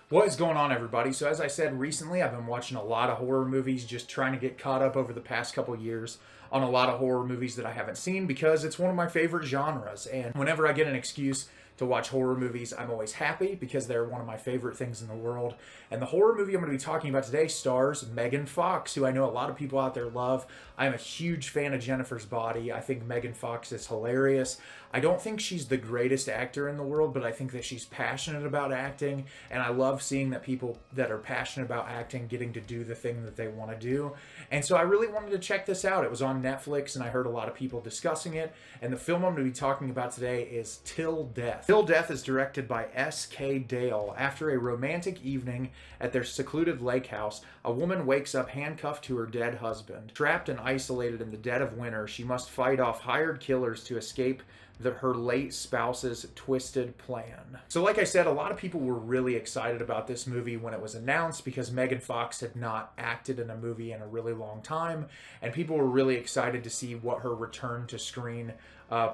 What is going on, everybody? So, as I said recently, I've been watching a lot of horror movies, just trying to get caught up over the past couple years on a lot of horror movies that I haven't seen because it's one of my favorite genres. And whenever I get an excuse to watch horror movies, I'm always happy because they're one of my favorite things in the world. And the horror movie I'm going to be talking about today stars Megan Fox, who I know a lot of people out there love. I'm a huge fan of Jennifer's Body. I think Megan Fox is hilarious. I don't think she's the greatest actor in the world, but I think that she's passionate about acting, and I love seeing that people that are passionate about acting getting to do the thing that they want to do. And so I really wanted to check this out. It was on Netflix, and I heard a lot of people discussing it, and the film I'm going to be talking about today is Till Death. Till Death is directed by S.K. Dale. After a romantic evening at their secluded lake house, a woman wakes up handcuffed to her dead husband. Trapped and isolated in the dead of winter, she must fight off hired killers to escape her late spouse's twisted plan. So like I said, a lot of people were really excited about this movie when it was announced because Megan Fox had not acted in a movie in a really long time, and people were really excited to see what her return to screen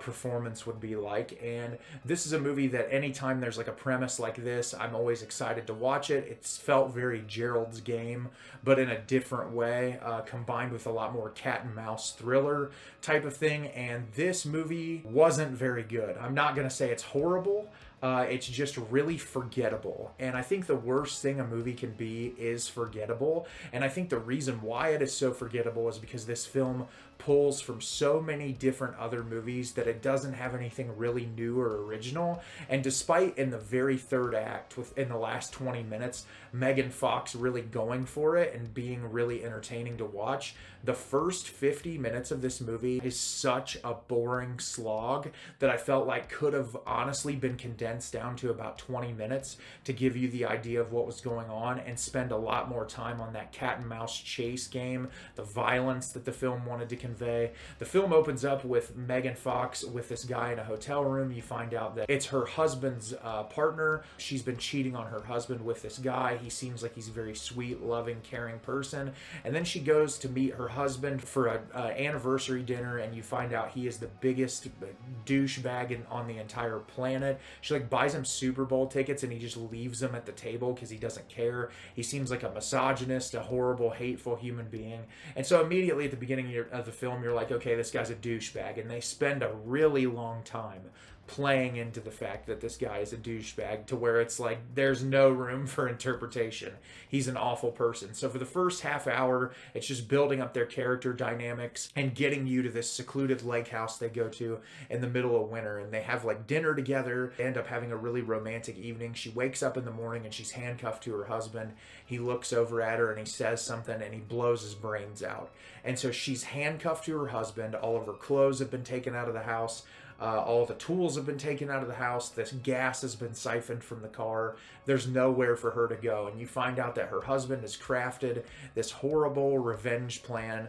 performance would be like. And this is a movie that anytime there's like a premise like this, I'm always excited to watch it. It's felt very Gerald's Game, but in a different way, combined with a lot more cat and mouse thriller type of thing. And this movie wasn't very good. I'm not going to say it's horrible. It's just really forgettable. And I think the worst thing a movie can be is forgettable. And I think the reason why it is so forgettable is because this film pulls from so many different other movies that it doesn't have anything really new or original. And despite in the very third act, within the last 20 minutes, Megan Fox really going for it and being really entertaining to watch, the first 50 minutes of this movie is such a boring slog that I felt like could have honestly been condensed down to about 20 minutes to give you the idea of what was going on and spend a lot more time on that cat and mouse chase game, the violence that the film wanted to convey. The film opens up with Megan Fox with this guy in a hotel room. You find out that it's her husband's partner. She's been cheating on her husband with this guy. He seems like he's a very sweet, loving, caring person. And then she goes to meet her husband for an anniversary dinner, and you find out he is the biggest douchebag on the entire planet. She like buys him Super Bowl tickets and he just leaves them at the table because he doesn't care. He seems like a misogynist, a horrible, hateful human being. And so immediately at the beginning of the film, you're like, okay, this guy's a douchebag. And they spend a really long time playing into the fact that this guy is a douchebag to where it's like there's no room for interpretation. He's an awful person. So for the first half hour, it's just building up their character dynamics and getting you to this secluded lake house they go to in the middle of winter, and they have like dinner together. They end up having a really romantic evening. She wakes up in the morning and she's handcuffed to her husband. He looks over at her and he says something and he blows his brains out. And so she's handcuffed to her husband. All of her clothes have been taken out of the house. All the tools have been taken out of the house. This gas has been siphoned from the car. There's nowhere for her to go. And you find out that her husband has crafted this horrible revenge plan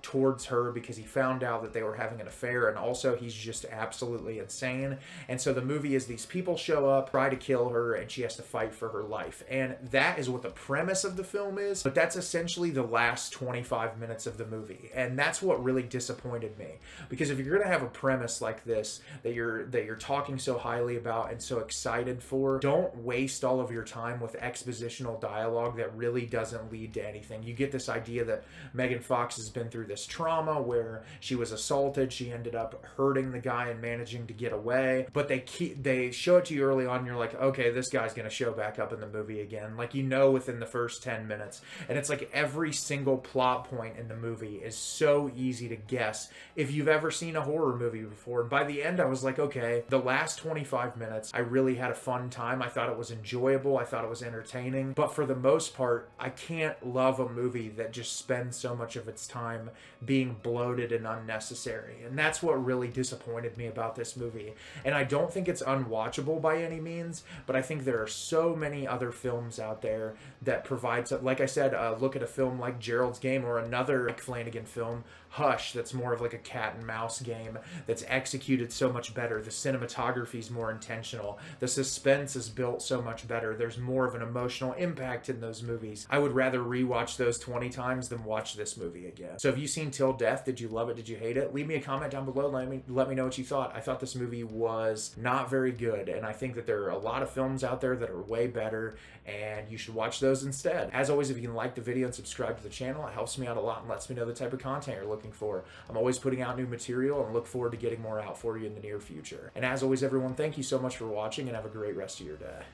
towards her because he found out that they were having an affair, and also he's just absolutely insane. And so the movie is these people show up, try to kill her, and she has to fight for her life. And that is what the premise of the film is, but that's essentially the last 25 minutes of the movie. And that's what really disappointed me, because if you're going to have a premise like this that you're talking so highly about and so excited for, don't waste all of your time with expositional dialogue that really doesn't lead to anything. You get this idea that Megan Fox has been through this trauma where she was assaulted, she ended up hurting the guy and managing to get away, but they show it to you early on, and you're like, okay, this guy's gonna show back up in the movie again, like, you know, within the first 10 minutes. And it's like every single plot point in the movie is so easy to guess if you've ever seen a horror movie before. And by the end I was like, okay, the last 25 minutes I really had a fun time. I thought it was enjoyable, I thought it was entertaining, but for the most part I can't love a movie that just spends so much of its time being bloated and unnecessary. And that's what really disappointed me about this movie. And I don't think it's unwatchable by any means, but I think there are so many other films out there that provide, like I said, look at a film like Gerald's Game, or another Mike Flanagan film, Hush, that's more of like a cat and mouse game that's executed so much better. The cinematography is more intentional. The suspense is built so much better. There's more of an emotional impact in those movies. I would rather rewatch those 20 times than watch this movie again. So So have you seen Till Death? Did you love it? Did you hate it? Leave me a comment down below. Let me know what you thought. I thought this movie was not very good, and I think that there are a lot of films out there that are way better, and you should watch those instead. As always, if you can like the video and subscribe to the channel, it helps me out a lot and lets me know the type of content you're looking for. I'm always putting out new material and look forward to getting more out for you in the near future. And as always, everyone, thank you so much for watching, and have a great rest of your day.